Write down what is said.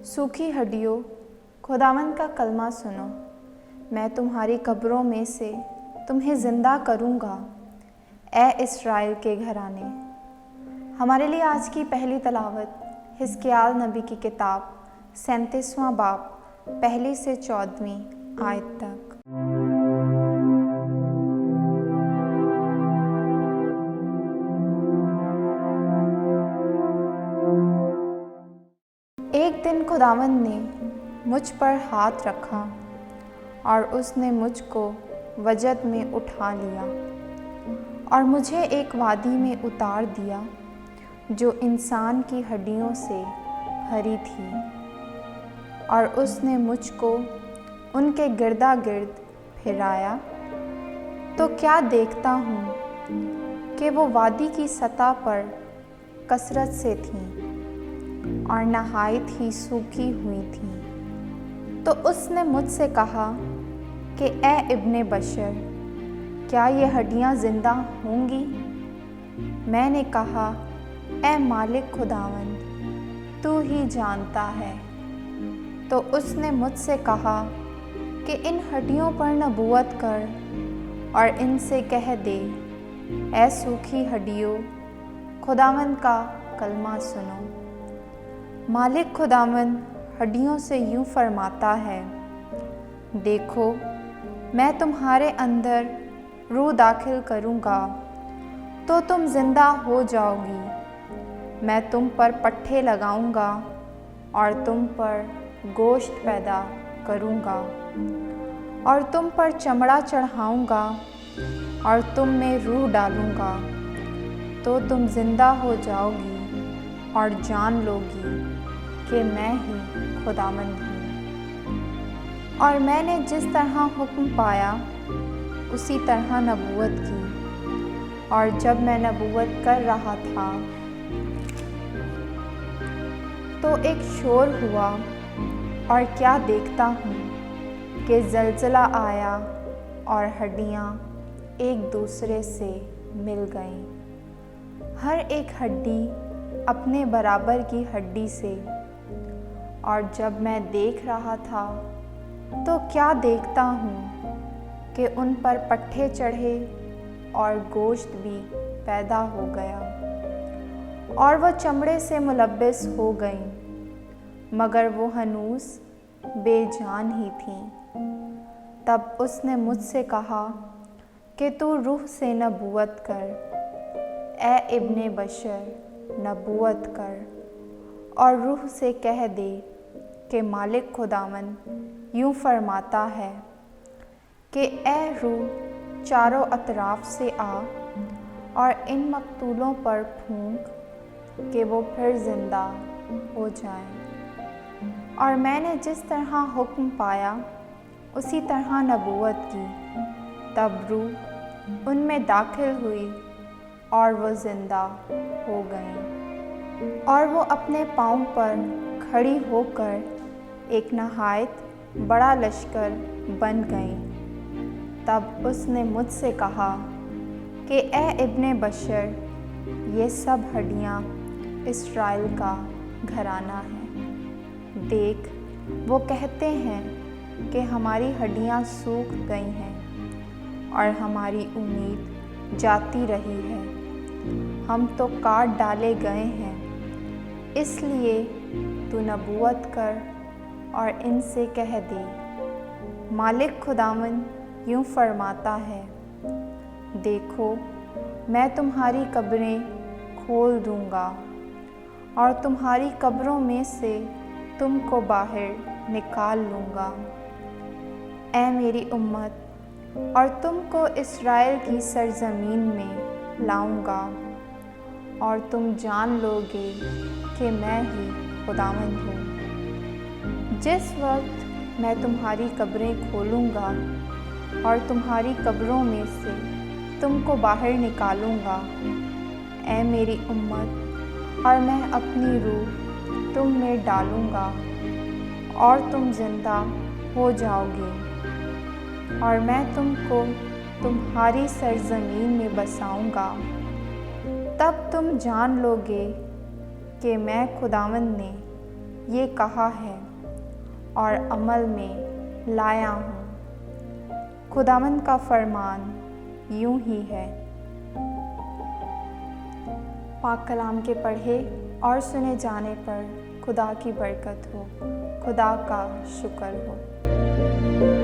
सूखी हड्डियों, खुदावंद का कलमा सुनो। मैं तुम्हारी कब्रों में से तुम्हें ज़िंदा करूँगा, ए इस्राएल के घराने। हमारे लिए आज की पहली तलावत हिजकिय्याह नबी की किताब 37वां बाब 1 से 14वीं आयत तक। एक दिन खुदावंद ने मुझ पर हाथ रखा और उसने मुझको वजद में उठा लिया और मुझे एक वादी में उतार दिया जो इंसान की हड्डियों से भरी थी, और उसने मुझको उनके गिरदा गिर्द फिराया तो क्या देखता हूँ कि वो वादी की सतह पर कसरत से थीं और नहायत ही सूखी हुई थी। तो उसने मुझसे कहा कि ए इब्ने बशर, क्या ये हड्डियाँ ज़िंदा होंगी? मैंने कहा, ए मालिक खुदावंद, तू ही जानता है। तो उसने मुझसे कहा कि इन हड्डियों पर नबूवत कर और इनसे कह दे, ए सूखी हड्डियों, खुदावंद का कलमा सुनो। मालिक खुदावंद हड्डियों से यूँ फरमाता है, देखो, मैं तुम्हारे अंदर रूह दाखिल करूँगा तो तुम ज़िंदा हो जाओगी। मैं तुम पर पट्ठे लगाऊँगा और तुम पर गोश्त पैदा करूँगा और तुम पर चमड़ा चढ़ाऊँगा और तुम में रूह डालूँगा तो तुम ज़िंदा हो जाओगी और जान लोगी कि मैं ही खुदावंद हूँ। और मैंने जिस तरह हुक्म पाया उसी तरह नबूवत की, और जब मैं नबूवत कर रहा था तो एक शोर हुआ, और क्या देखता हूँ कि ज़लज़ला आया और हड्डियाँ एक दूसरे से मिल गईं, हर एक हड्डी अपने बराबर की हड्डी से। और जब मैं देख रहा था तो क्या देखता हूँ कि उन पर पट्ठे चढ़े और गोश्त भी पैदा हो गया, और वह चमड़े से मुलब्बिस हो गईं, मगर वो हनूस बेजान ही थीं। तब उसने मुझसे कहा कि तू रूह से नबूवत कर, ए इब्ने बशर, नबूवत कर और रूह से कह दे कि मालिक खुदावंद यूँ फरमाता है कि ए रूह, चारों अतराफ से आ और इन मकतूलों पर फूंक कि वो फिर ज़िंदा हो जाएं। और मैंने जिस तरह हुक्म पाया उसी तरह नबूवत की। तब रूह उनमें दाखिल हुई और वो ज़िंदा हो गईं, और वो अपने पाँव पर खड़ी होकर एक नहायत बड़ा लश्कर बन गईं। तब उसने मुझसे कहा कि ए इब्ने बशर, ये सब हड्डियाँ इस्राएल का घराना है। देख, वो कहते हैं कि हमारी हड्डियाँ सूख गई हैं और हमारी उम्मीद जाती रही है। हम तो काट डाले गए हैं। इसलिए तू नबूवत कर और इनसे कह दे, मालिक खुदावंद यूँ फरमाता है, देखो, मैं तुम्हारी कब्रें खोल दूँगा और तुम्हारी कब्रों में से तुमको बाहर निकाल लूँगा, ऐ मेरी उम्मत, और तुमको इस्राएल की सरज़मीन में लाऊँगा, और तुम जान लोगे कि मैं ही खुदावंद हूँ। जिस वक्त मैं तुम्हारी कब्रें खोलूँगा और तुम्हारी कब्रों में से तुमको बाहर निकालूँगा, ऐ मेरी उम्मत, और मैं अपनी रूह तुम में डालूँगा और तुम ज़िंदा हो जाओगे, और मैं तुमको तुम्हारी सरज़मीन में बसाऊँगा। तब तुम जान लोगे कि मैं खुदावंद ने ये कहा है। اور عمل میں لایا ہوں۔ خداوند کا فرمان یوں ہی ہے۔ پاک کلام کے پڑھے اور سنے جانے پر خدا کی برکت ہو، خدا کا شکر ہو۔